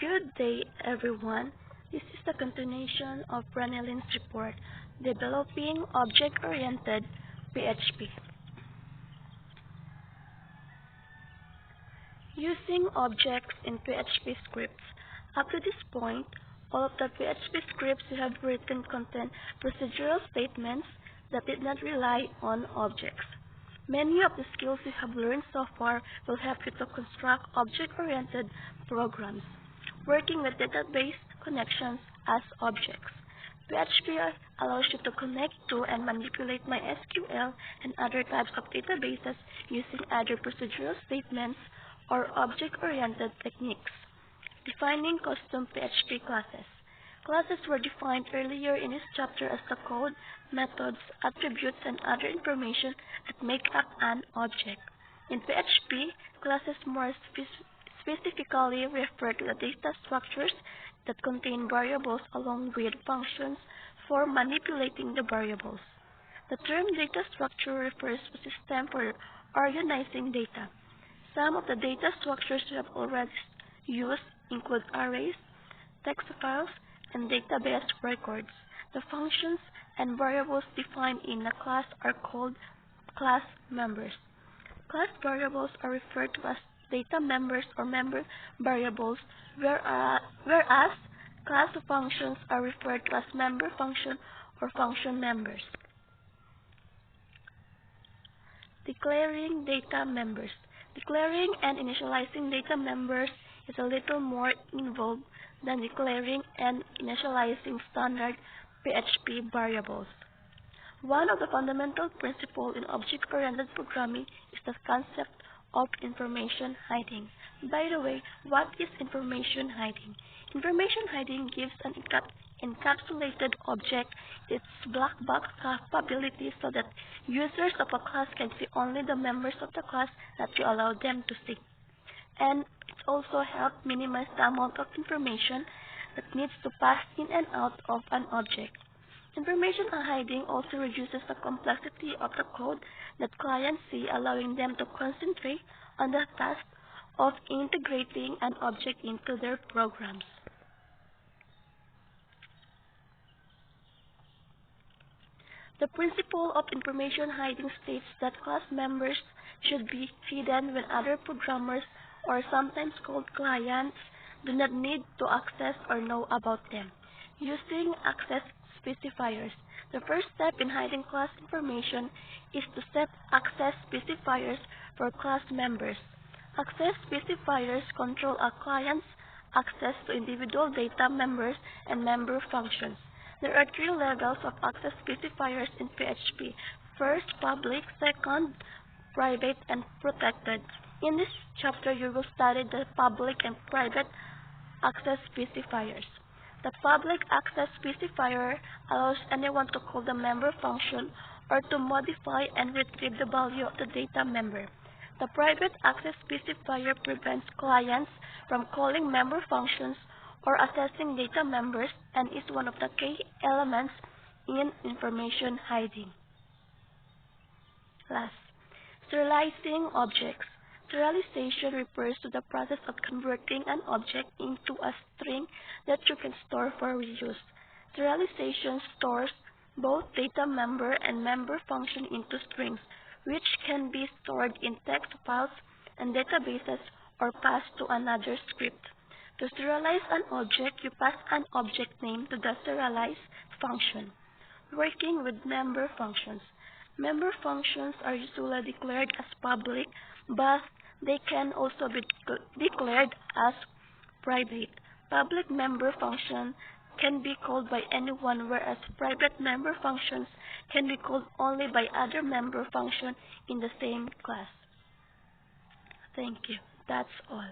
Good day, everyone. This is the continuation of Raneline's report, Developing Object-Oriented PHP. Using objects in PHP scripts. Up to this point, all of the PHP scripts you have written contain procedural statements that did not rely on objects. Many of the skills you have learned so far will help you to construct object-oriented programs, working with database connections as objects. PHP allows you to connect to and manipulate MySQL and other types of databases using either procedural statements or object-oriented techniques. Defining custom PHP classes. Classes were defined earlier in this chapter as the code, methods, attributes, and other information that make up an object. In PHP, classes more specifically refer to the data structures that contain variables along with functions for manipulating the variables. The term data structure refers to a system for organizing data. Some of the data structures we have already used include arrays, text files, and database records. The functions and variables defined in a class are called class members. Class variables are referred to as data members or member variables, whereas class functions are referred to as member function or function members. Declaring data members. Declaring and initializing data members is a little more involved than declaring and initializing standard PHP variables. One of the fundamental principles in object-oriented programming is the concept of information hiding. By the way, what is information hiding? Information hiding gives an encapsulated object its black box capabilities so that users of a class can see only the members of the class that you allow them to see. And it also helps minimize the amount of information that needs to pass in and out of an object. Information hiding also reduces the complexity of the code that clients see, allowing them to concentrate on the task of integrating an object into their programs. The principle of information hiding states that class members should be hidden when other programmers, or sometimes called clients, do not need to access or know about them. Using access specifiers. The first step in hiding class information is to set access specifiers for class members. Access specifiers control a client's access to individual data members and member functions. There are three levels of access specifiers in PHP. First, public. Second, private, and protected. In this chapter, you will study the public and private access specifiers. The public access specifier allows anyone to call the member function or to modify and retrieve the value of the data member. The private access specifier prevents clients from calling member functions or accessing data members and is one of the key elements in information hiding. Last, serializing objects. Serialization refers to the process of converting an object into a string that you can store for reuse. Serialization stores both data member and member function into strings, which can be stored in text files and databases or passed to another script. To serialize an object, you pass an object name to the serialize function. Working with member functions. Member functions are usually declared as public, but they can also be declared as private. Public member function can be called by anyone, whereas private member functions can be called only by other member function in the same class. Thank you. That's all.